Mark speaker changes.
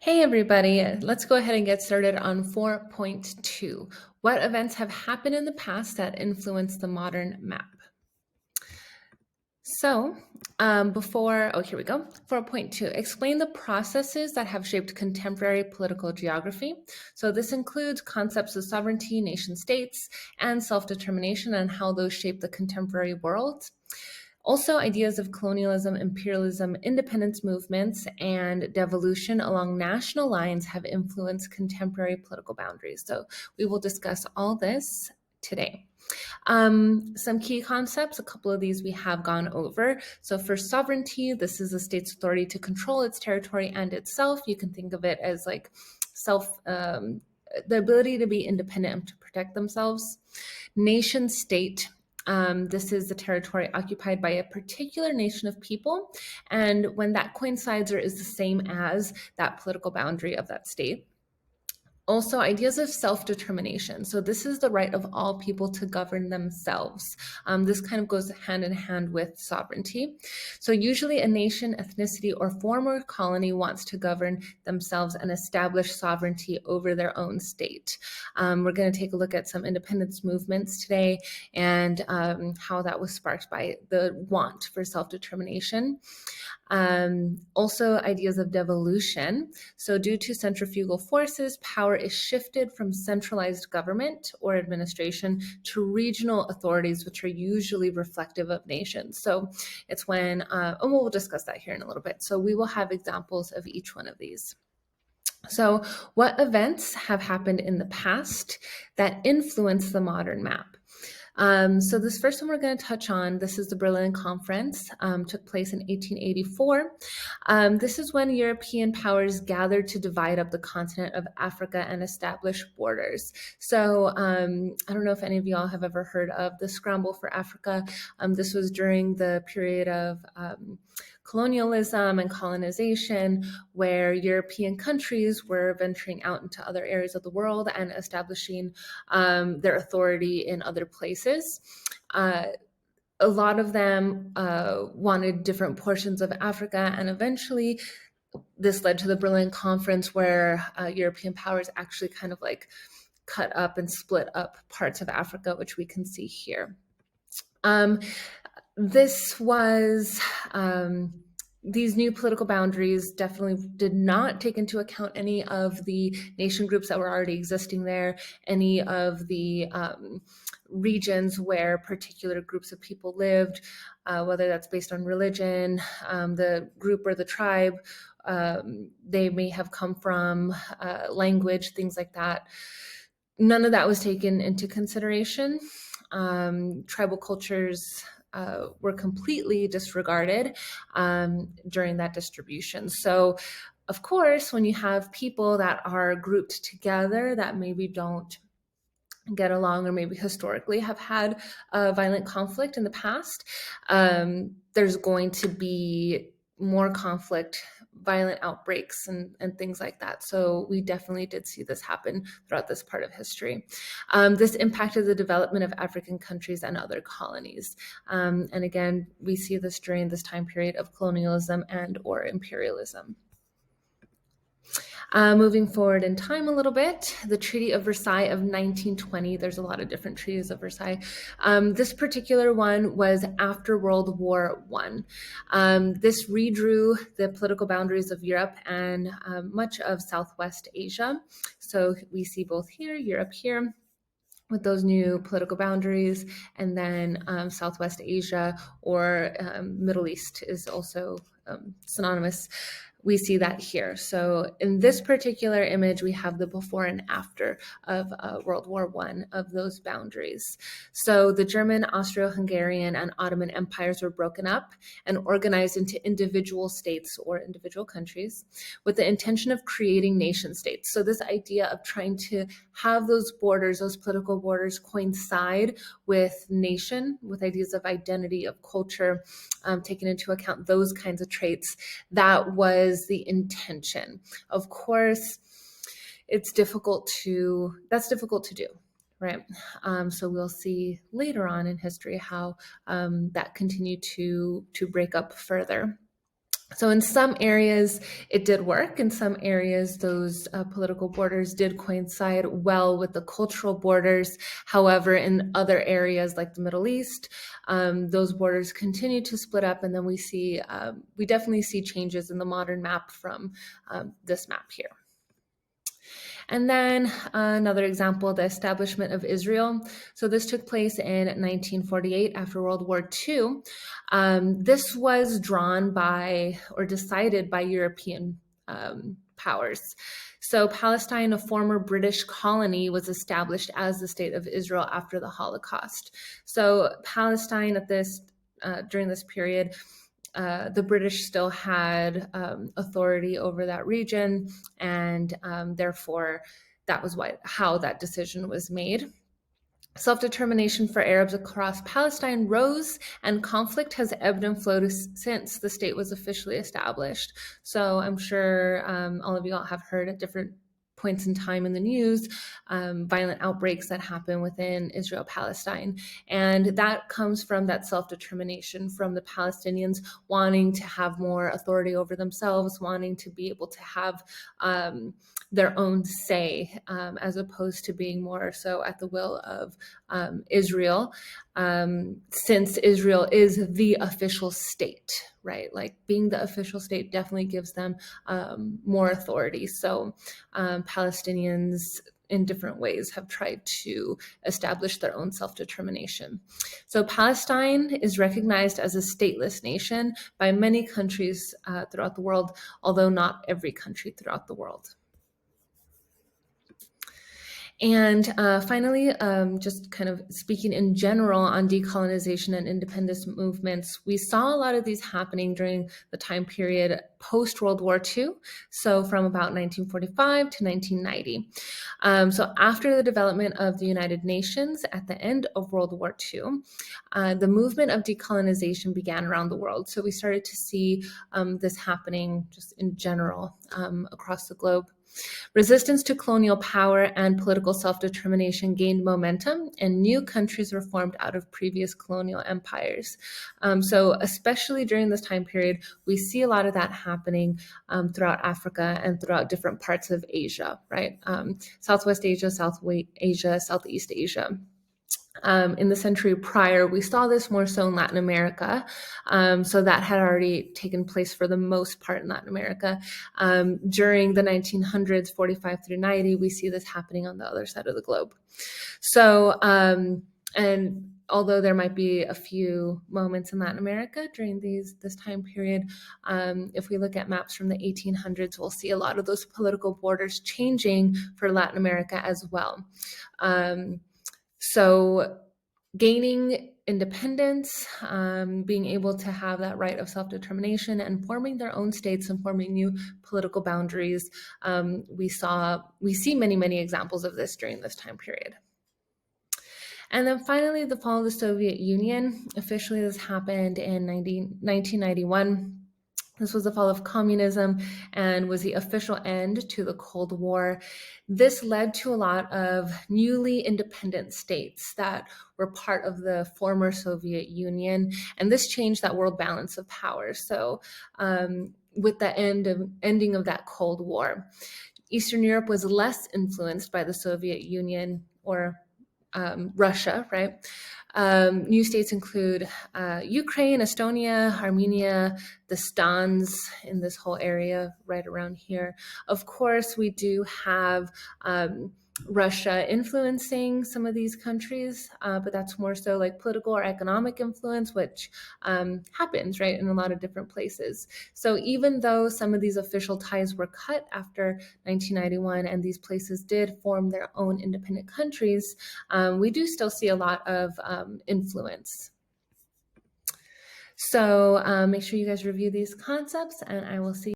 Speaker 1: Hey everybody, let's go ahead and get started on 4.2. What events have happened in the past that influence the modern map? So, here we go. 4.2, explain the processes that have shaped contemporary political geography. So, this includes concepts of sovereignty, nation states, and self determination, and how those shape the contemporary world. Also, ideas of colonialism, imperialism, independence movements, and devolution along national lines have influenced contemporary political boundaries. So, we will discuss all this today. Some key concepts, a couple of these we have gone over. So, for sovereignty, this is a state's authority to control its territory and itself. You can think of it as like self, the ability to be independent and to protect themselves. Nation state. This is the territory occupied by a particular nation of people, and when that coincides or is the same as that political boundary of that state. Also, ideas of self determination. So, this is the right of all people to govern themselves. This kind of goes hand in hand with sovereignty. So, usually, a nation, ethnicity, or former colony wants to govern themselves and establish sovereignty over their own state. We're going to take a look at some independence movements today and how that was sparked by the want for self determination. Also, ideas of devolution. So, due to centrifugal forces, power is shifted from centralized government or administration to regional authorities, which are usually reflective of nations. So, it's when, and we'll discuss that here in a little bit. So, we will have examples of each one of these. So, what events have happened in the past that influence the modern map? So this first one we're going to touch on, this is the Berlin Conference, took place in 1884. This is when European powers gathered to divide up the continent of Africa and establish borders. So I don't know if any of y'all have ever heard of the Scramble for Africa. This was during the period of colonialism and colonization, where European countries were venturing out into other areas of the world and establishing their authority in other places. A lot of them wanted different portions of Africa, and eventually this led to the Berlin Conference, where European powers actually kind of like cut up and split up parts of Africa, which we can see here. This was these new political boundaries definitely did not take into account any of the nation groups that were already existing there, any of the regions where particular groups of people lived, whether that's based on religion, the group or the tribe they may have come from, language, things like that. None of that was taken into consideration. Tribal cultures were completely disregarded during that distribution. So, of course, when you have people that are grouped together that maybe don't get along or maybe historically have had violent conflict in the past, there's going to be more conflict, violent outbreaks, and things like that. So we definitely did see this happen throughout this part of history. This impacted the development of African countries and other colonies. And again, we see this during this time period of colonialism and or imperialism. Moving forward in time a little bit, the Treaty of Versailles of 1920. There's a lot of different treaties of Versailles. This particular one was after World War I. This redrew the political boundaries of Europe and much of Southwest Asia. So we see both here, Europe here, with those new political boundaries, and then Southwest Asia or Middle East is also synonymous. We see that here. So in this particular image, we have the before and after of World War I of those boundaries. So the German, Austro-Hungarian, and Ottoman empires were broken up and organized into individual states or individual countries with the intention of creating nation states. So this idea of trying to have those borders, those political borders, coincide with nation, with ideas of identity, of culture, taking into account those kinds of traits, that was the intention. Of course, that's difficult to do, right? So we'll see later on in history how that continued to break up further. So in some areas, it did work. In some areas, those political borders did coincide well with the cultural borders. However, in other areas like the Middle East, those borders continue to split up, and then we definitely see changes in the modern map from this map here. And then another example, the establishment of Israel. So this took place in 1948 after World War II. This was drawn by or decided by European powers. So Palestine, a former British colony, was established as the state of Israel after the Holocaust. So Palestine during this period, the British still had authority over that region, and therefore that was how that decision was made. Self-determination for Arabs across Palestine rose, and conflict has ebbed and flowed since the state was officially established. So I'm sure all of you all have heard at different points in time in the news, violent outbreaks that happen within Israel-Palestine. And that comes from that self-determination from the Palestinians wanting to have more authority over themselves, wanting to be able to have their own say, as opposed to being more so at the will of Israel, since Israel is the official state, right? Like being the official state definitely gives them more authority. So Palestinians in different ways have tried to establish their own self-determination. So Palestine is recognized as a stateless nation by many countries throughout the world, although not every country throughout the world. And finally, just kind of speaking in general on decolonization and independence movements, we saw a lot of these happening during the time period post-World War II, so from about 1945 to 1990. So after the development of the United Nations at the end of World War II, the movement of decolonization began around the world. So we started to see this happening just in general across the globe. Resistance to colonial power and political self-determination gained momentum, and new countries were formed out of previous colonial empires. So especially during this time period, we see a lot of that happening throughout Africa and throughout different parts of Asia, right? Southwest Asia, South Asia, Southeast Asia. In the century prior, we saw this more so in Latin America. So that had already taken place for the most part in Latin America. During the 1900s, 45 through 90, we see this happening on the other side of the globe. So, and although there might be a few moments in Latin America during this time period, if we look at maps from the 1800s, we'll see a lot of those political borders changing for Latin America as well. So gaining independence, being able to have that right of self-determination and forming their own states and forming new political boundaries, we see many, many examples of this during this time period. And then finally, the fall of the Soviet Union. Officially, this happened in 1991. This was the fall of communism and was the official end to the Cold War. This led to a lot of newly independent states that were part of the former Soviet Union, and this changed that world balance of power. So with the ending of that Cold War, Eastern Europe was less influenced by the Soviet Union or Russia, right? New states include Ukraine, Estonia, Armenia, the Stans in this whole area right around here. Of course, we do have Russia influencing some of these countries, but that's more so like political or economic influence, which happens, right, in a lot of different places. So even though some of these official ties were cut after 1991 and these places did form their own independent countries, we do still see a lot of influence. So make sure you guys review these concepts, and I will see you